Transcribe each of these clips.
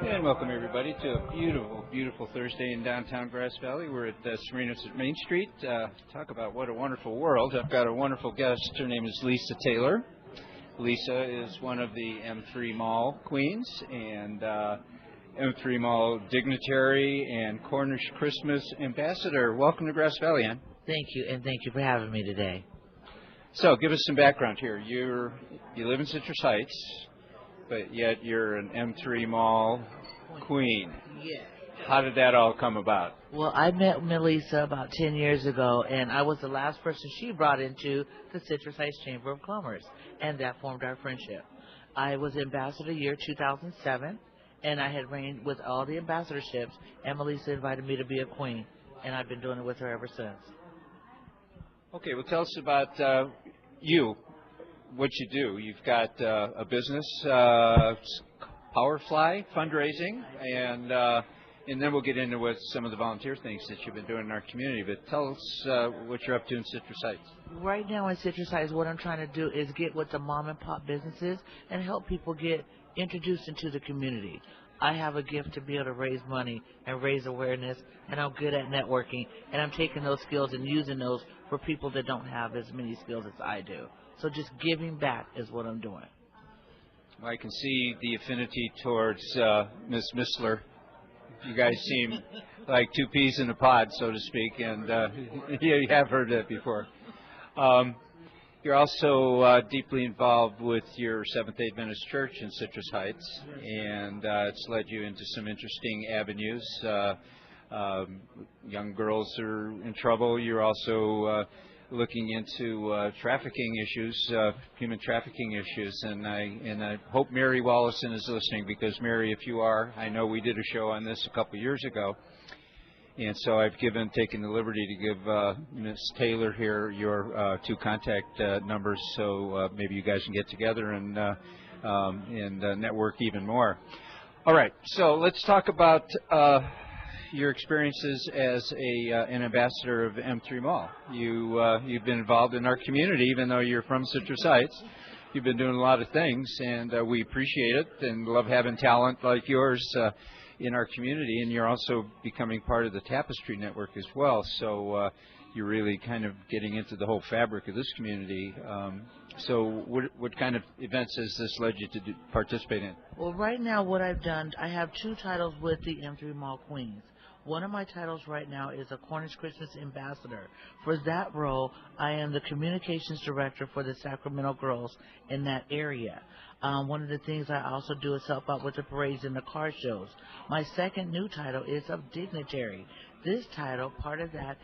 And welcome everybody to a beautiful, beautiful Thursday in downtown Grass Valley. We're at Serenos at Main Street. Talk about what a wonderful world. I've got a wonderful guest. Her name is Lisa Taylor. Lisa is one of the M3 Mall queens and M3 Mall dignitary and Cornish Christmas ambassador. Welcome to Grass Valley, Ann. Thank you, and thank you for having me today. So give us some background here. You live in Citrus Heights, but yet you're an M3 Mall queen. Yeah. How did that all come about? Well, I met Melissa about 10 years ago, and I was the last person she brought into the Citrus Heights Chamber of Commerce, and that formed our friendship. I was ambassador year 2007, and I had reigned with all the ambassadorships, and Melissa invited me to be a queen, and I've been doing it with her ever since. Okay, well, tell us about what you do. You've got a business, Powerfly fundraising, and then we'll get into what some of the volunteer things that you've been doing in our community. But tell us what you're up to in Citrus Heights. Right now in Citrus Heights, what I'm trying to do is get with the mom and pop businesses and help people get introduced into the community. I have a gift to be able to raise money and raise awareness, and I'm good at networking, and I'm taking those skills and using those for people that don't have as many skills as I do. So just giving back is what I'm doing. I can see the affinity towards Miss Missler. You guys seem like two peas in a pod, so to speak, and you have heard that before. You're also deeply involved with your Seventh-day Adventist Church in Citrus Heights, and it's led you into some interesting avenues. Young girls are in trouble. You're also looking into trafficking issues, human trafficking issues, and I hope Mary Wallison is listening, because Mary, if you are, I know we did a show on this a couple years ago, and so I've taken the liberty to give Ms. Taylor here your two contact numbers, so maybe you guys can get together and network even more. All right, so let's talk about your experiences as an ambassador of M3 Mall. You've been involved in our community, even though you're from Citrus Heights. You've been doing a lot of things, and we appreciate it and love having talent like yours in our community. And you're also becoming part of the Tapestry Network as well. So you're really kind of getting into the whole fabric of this community. So what kind of events has this led you to participate in? Well, right now what I've done, I have two titles with the M3 Mall Queens. One of my titles right now is a Cornish Christmas ambassador. For that role, I am the communications director for the Sacramento girls in that area. One of the things I also do is help out with the parades and the car shows. My second new title is of dignitary. This title, part of that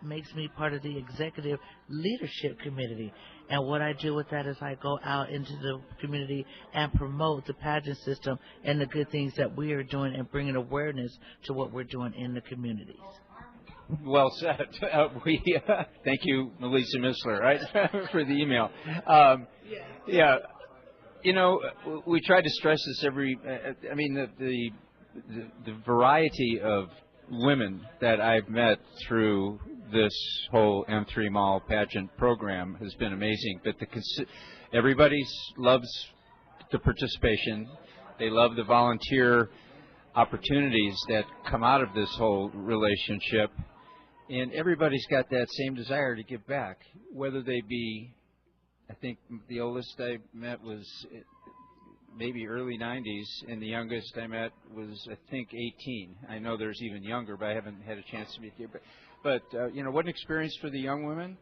makes me part of the executive leadership committee. And what I do with that is I go out into the community and promote the pageant system and the good things that we are doing and bringing awareness to what we're doing in the communities. Well said. Thank you, Melissa Missler, right, for the email. Yeah. You know, we try to stress this the variety of women that I've met through this whole M3 Mall pageant program has been amazing. But everybody loves the participation. They love the volunteer opportunities that come out of this whole relationship. And everybody's got that same desire to give back, whether they be, I think the oldest I met was maybe early 90s, and the youngest I met was, I think, 18. I know there's even younger, but I haven't had a chance to meet you. But what an experience for the young women.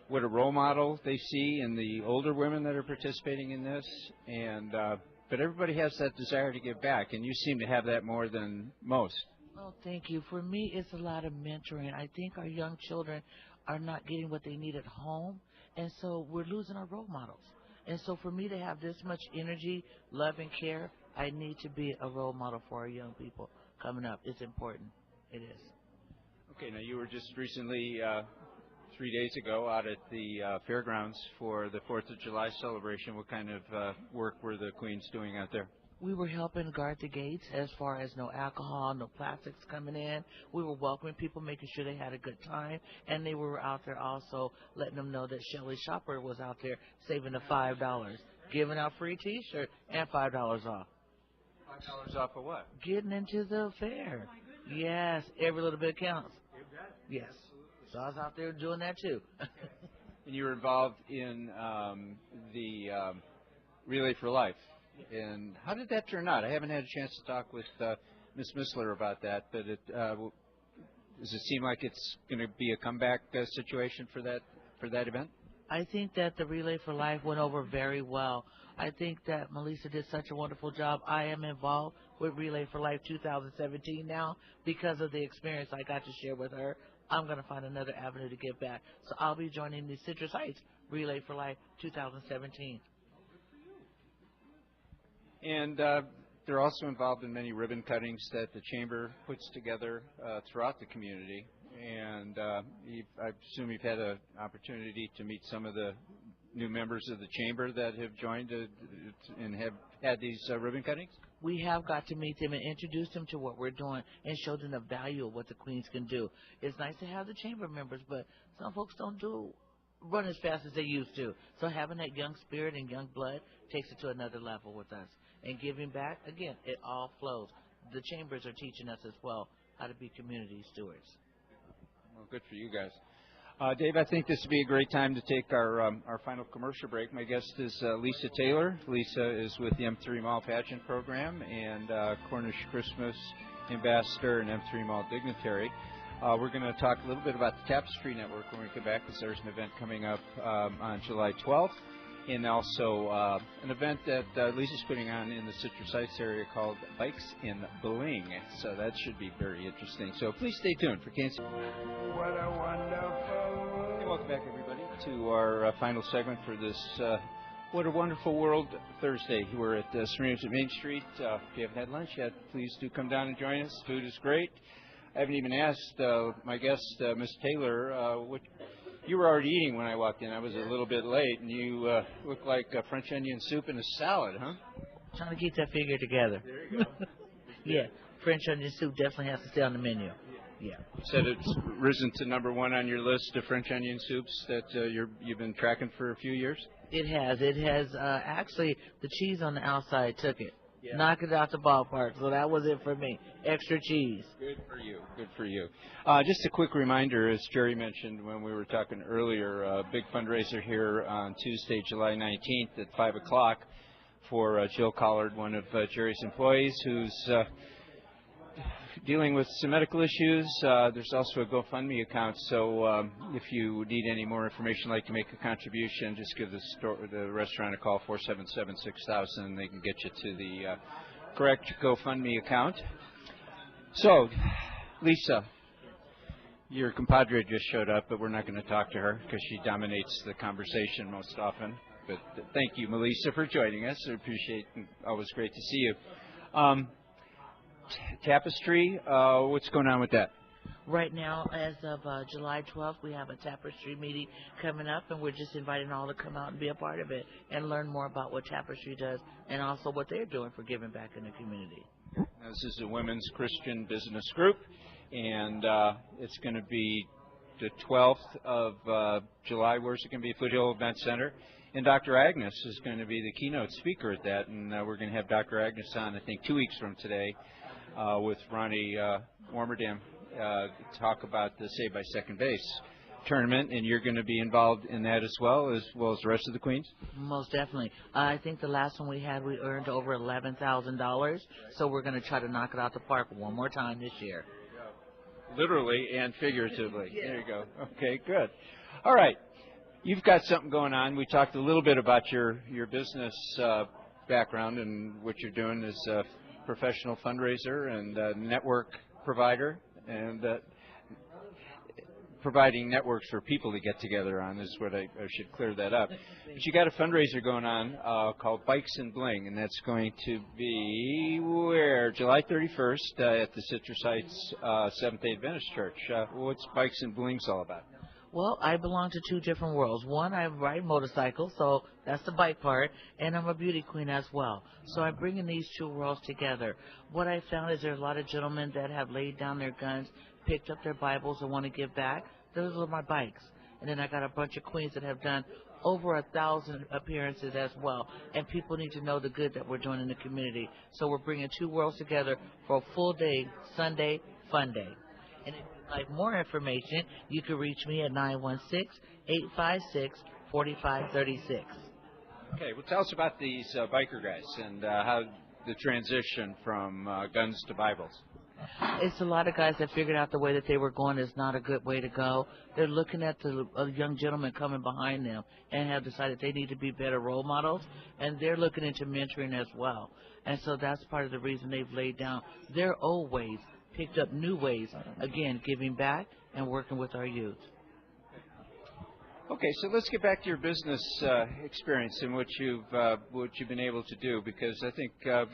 What a role model they see in the older women that are participating in this. And but everybody has that desire to give back, and you seem to have that more than most. Well, thank you. For me, it's a lot of mentoring. I think our young children are not getting what they need at home, and so we're losing our role models. And so for me to have this much energy, love, and care, I need to be a role model for our young people coming up. It's important. It is. Okay, now you were just recently, 3 days ago, out at the fairgrounds for the 4th of July celebration. What kind of work were the Queens doing out there? We were helping guard the gates as far as no alcohol, no plastics coming in. We were welcoming people, making sure they had a good time. And they were out there also letting them know that Shelley Shopper was out there saving the $5, giving out free T-shirts and $5 off. $5 off of what? Getting into the fair. Yes, every little bit counts. Yes. So I was out there doing that too. And you were involved in the Relay for Life. And how did that turn out? I haven't had a chance to talk with Ms. Missler about that, but does it seem like it's going to be a comeback situation for that event? I think that the Relay for Life went over very well. I think that Melissa did such a wonderful job. I am involved with Relay for Life 2017 now because of the experience I got to share with her. I'm going to find another avenue to give back. So I'll be joining the Citrus Heights Relay for Life 2017. And they're also involved in many ribbon cuttings that the Chamber puts together throughout the community. And I assume you've had an opportunity to meet some of the new members of the Chamber that have joined and have had these ribbon cuttings? We have got to meet them and introduce them to what we're doing and show them the value of what the Queens can do. It's nice to have the Chamber members, but some folks don't run as fast as they used to. So having that young spirit and young blood takes it to another level with us. And giving back, again, it all flows. The Chambers are teaching us as well how to be community stewards. Well, good for you guys. Dave, I think this would be a great time to take our final commercial break. My guest is Lisa Taylor. Lisa is with the M3 Mall Pageant Program and Cornish Christmas Ambassador and M3 Mall Dignitary. We're going to talk a little bit about the Tapestry Network when we come back, because there's an event coming up on July 12th, and also an event that Lisa's putting on in the Citrus Heights area called Bikes in Bling. So that should be very interesting. So please stay tuned for KNCO. What a wonderful world. Hey, welcome back, everybody, to our final segment for this What a Wonderful World Thursday. We're at Serena's at Main Street. If you haven't had lunch yet, please do come down and join us. Food is great. I haven't even asked my guest, Ms. Taylor, what you were already eating when I walked in. I was a little bit late, and you looked like French onion soup and a salad, huh? Trying to keep that figure together. There you go. Yeah, French onion soup definitely has to stay on the menu. Yeah. You said it's risen to number one on your list of French onion soups that you've been tracking for a few years? It has. It has. Actually, the cheese on the outside took it. Yeah. Knocked it out the ballpark. So that was it for me. Extra cheese. Good for you. Good for you. Just a quick reminder, as Jerry mentioned when we were talking earlier, a big fundraiser here on Tuesday, July 19th at 5 o'clock for Jill Collard, one of Jerry's employees who's dealing with some medical issues. There's also a GoFundMe account, so if you need any more information, like to make a contribution, just give the restaurant a call, 477-6000, and they can get you to the correct GoFundMe account. So, Lisa, your compadre just showed up, but we're not going to talk to her because she dominates the conversation most often. But thank you, Melissa, for joining us. I appreciate it. Always great to see you. Tapestry, what's going on with that? Right now, as of July 12th, we have a Tapestry meeting coming up, and we're just inviting all to come out and be a part of it and learn more about what Tapestry does and also what they're doing for giving back in the community. This is a women's Christian business group, and it's going to be the 12th of July. Where's it going to be? Foothill Event Center. And Dr. Agnes is going to be the keynote speaker at that, and we're going to have Dr. Agnes on, I think, 2 weeks from today with Ronnie Warmerdam talk about the Save by Second Base tournament, and you're going to be involved in that as well as the rest of the Queens? Most definitely. I think the last one we had, we earned over $11,000, so we're going to try to knock it out the park one more time this year. Literally and figuratively. Yeah. There you go. Okay, good. All right. You've got something going on. We talked a little bit about your business background and what you're doing as a professional fundraiser and network provider, and providing networks for people to get together on is what I should clear that up. But you got a fundraiser going on called Bikes and Bling, and that's going to be where? July 31st at the Citrus Heights Seventh-day Adventist Church. What's Bikes and Bling's all about? Well, I belong to two different worlds. One, I ride motorcycles, so that's the bike part, and I'm a beauty queen as well. So I'm bringing these two worlds together. What I found is there's a lot of gentlemen that have laid down their guns, picked up their Bibles, and want to give back. Those are my bikes. And then I got a bunch of queens that have done over 1,000 appearances as well. And people need to know the good that we're doing in the community. So we're bringing two worlds together for a full day, Sunday, fun day. And if you'd like more information, you can reach me at 916-856-4536. Okay, well, tell us about these biker guys and how the transition from guns to Bibles. It's a lot of guys that figured out the way that they were going is not a good way to go. They're looking at the young gentlemen coming behind them and have decided they need to be better role models, and they're looking into mentoring as well. And so that's part of the reason they've laid down their old ways, picked up new ways, again, giving back and working with our youth. Okay, so let's get back to your business experience and what you've been able to do, because I think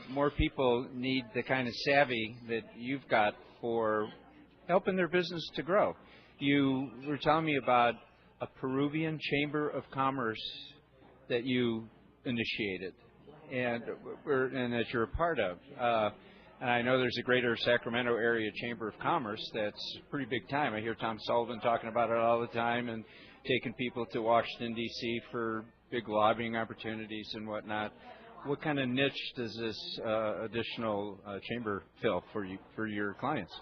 more people need the kind of savvy that you've got for helping their business to grow. You were telling me about a Peruvian Chamber of Commerce that you initiated and that you're a part of. And I know there's a greater Sacramento area Chamber of Commerce that's pretty big time. I hear Tom Sullivan talking about it all the time and taking people to Washington, D.C. for big lobbying opportunities and whatnot. What kind of niche does this additional chamber fill for your clients?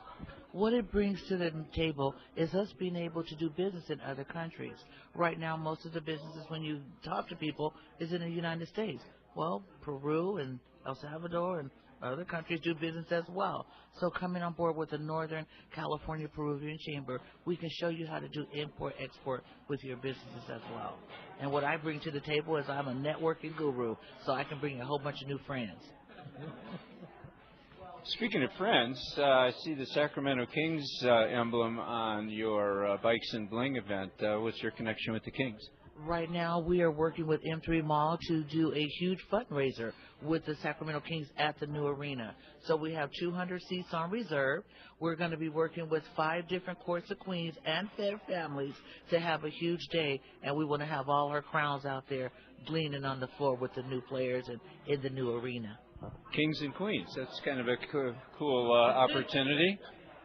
What it brings to the table is us being able to do business in other countries. Right now, most of the businesses, when you talk to people, is in the United States. Well, Peru and El Salvador and other countries do business as well. So coming on board with the Northern California Peruvian Chamber, we can show you how to do import-export with your businesses as well. And what I bring to the table is I'm a networking guru, so I can bring a whole bunch of new friends. Speaking of friends, I see the Sacramento Kings emblem on your Bikes and Bling event. What's your connection with the Kings? Right now, we are working with M3 Mall to do a huge fundraiser with the Sacramento Kings at the new arena. So we have 200 seats on reserve. We're going to be working with 5 different courts of queens and their families to have a huge day, and we want to have all our crowns out there gleaming on the floor with the new players and in the new arena. Kings and Queens. That's kind of a cool opportunity.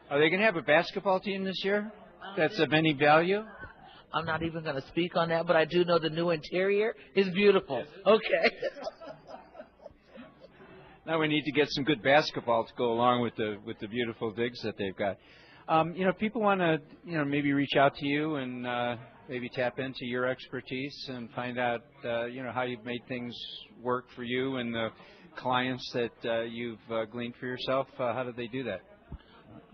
Are they going to have a basketball team this year that's of any value? I'm not even going to speak on that, but I do know the new interior is beautiful. Okay. Now we need to get some good basketball to go along with the beautiful digs that they've got. People want to maybe reach out to you and maybe tap into your expertise and find out how you've made things work for you and the clients that you've gleaned for yourself. How do they do that?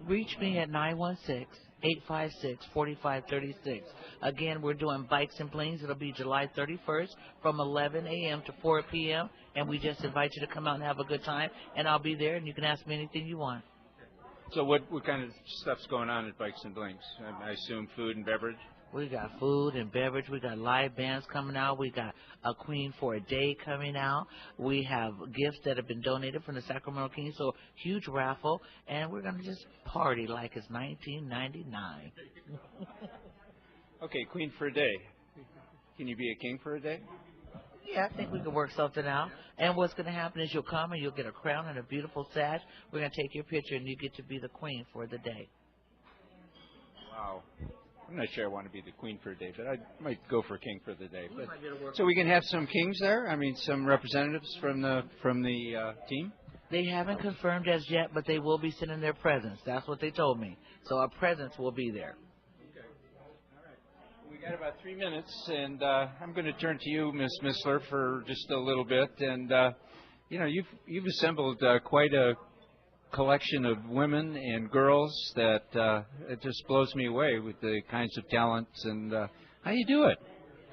Reach me at 916-856-4536. Again, we're doing Bikes and Blings. It'll be July 31st from 11 a.m. to 4 p.m. And we just invite you to come out and have a good time. And I'll be there, and you can ask me anything you want. So what kind of stuff's going on at Bikes and Blings? I assume food and beverage? We got food and beverage. We got live bands coming out. We got a Queen for a Day coming out. We have gifts that have been donated from the Sacramento Kings, so huge raffle. And we're going to just party like it's 1999. Okay, Queen for a Day. Can you be a king for a day? Yeah, I think we can work something out. And what's going to happen is you'll come and you'll get a crown and a beautiful sash. We're going to take your picture and you get to be the queen for the day. Wow. I'm not sure I want to be the queen for a day, but I might go for king for the day. But, so we can have some kings there? I mean, some representatives from the team? They haven't confirmed as yet, but they will be sending their presence. That's what they told me. So our presence will be there. Okay. All right. We got about 3 minutes, and I'm going to turn to you, Ms. Missler, for just a little bit. And you've assembled quite a collection of women and girls that it just blows me away with the kinds of talents and how you do it.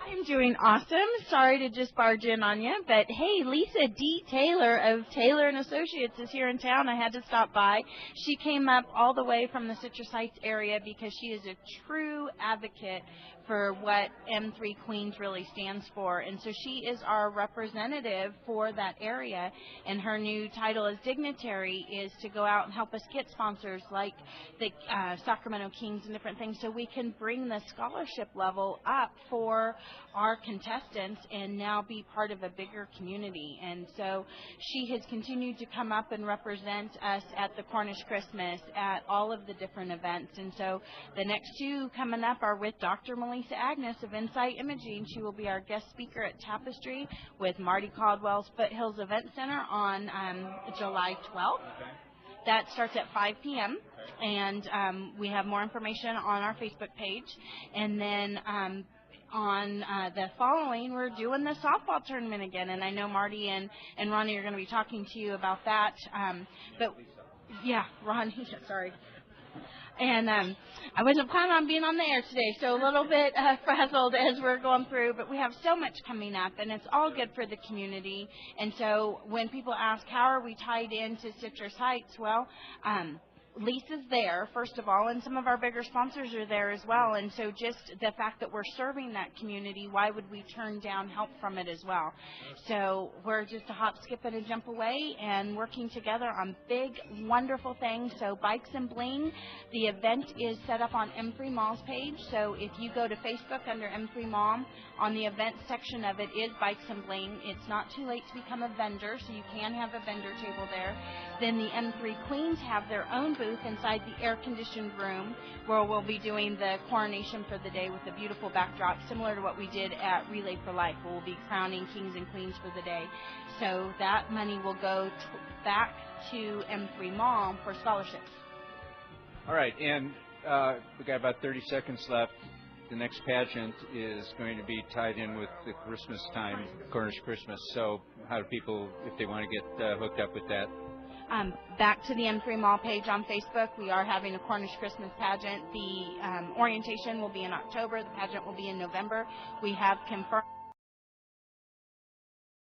I'm doing awesome. Sorry to just barge in on you, but hey, Lisa D. Taylor of Taylor & Associates is here in town. I had to stop by. She came up all the way from the Citrus Heights area because she is a true advocate for what M3 Queens really stands for. And so she is our representative for that area, and her new title as dignitary is to go out and help us get sponsors like the Sacramento Kings and different things so we can bring the scholarship level up for our contestants and now be part of a bigger community. And so she has continued to come up and represent us at the Cornish Christmas, at all of the different events. And so the next two coming up are with Dr. Melissa Lisa Agnes of Insight Imaging. She will be our guest speaker at Tapestry with Marty Caldwell's Foothills Event Center on July 12th. That starts at 5 p.m. And we have more information on our Facebook page. And then on the following, we're doing the softball tournament again. And I know Marty and Ronnie are going to be talking to you about that. But, yeah, Ronnie, sorry. And I wasn't planning on being on the air today, so a little bit frazzled as we're going through. But we have so much coming up, and it's all good for the community. And so when people ask, how are we tied into Citrus Heights? Well, Lisa's there, first of all, and some of our bigger sponsors are there as well. And so just the fact that we're serving that community, why would we turn down help from it as well? So we're just a hop, skip, and a jump away and working together on big, wonderful things. So Bikes and Bling, the event is set up on M3 Mall's page. So if you go to Facebook under M3 Mall, on the event section of it is Bikes and Bling. It's not too late to become a vendor, so you can have a vendor table there. Then the M3 Queens have their own booth inside the air-conditioned room where we'll be doing the coronation for the day with a beautiful backdrop, similar to what we did at Relay for Life, where we'll be crowning kings and queens for the day. So that money will go back to M3 Mall for scholarships. All right, and we got about 30 seconds left. The next pageant is going to be tied in with the Christmas time, Cornish Christmas. So how do people, if they want to get hooked up with that? Back to the M3 Mall page on Facebook, we are having a Cornish Christmas pageant. The orientation will be in October. The pageant will be in November. We have confirmed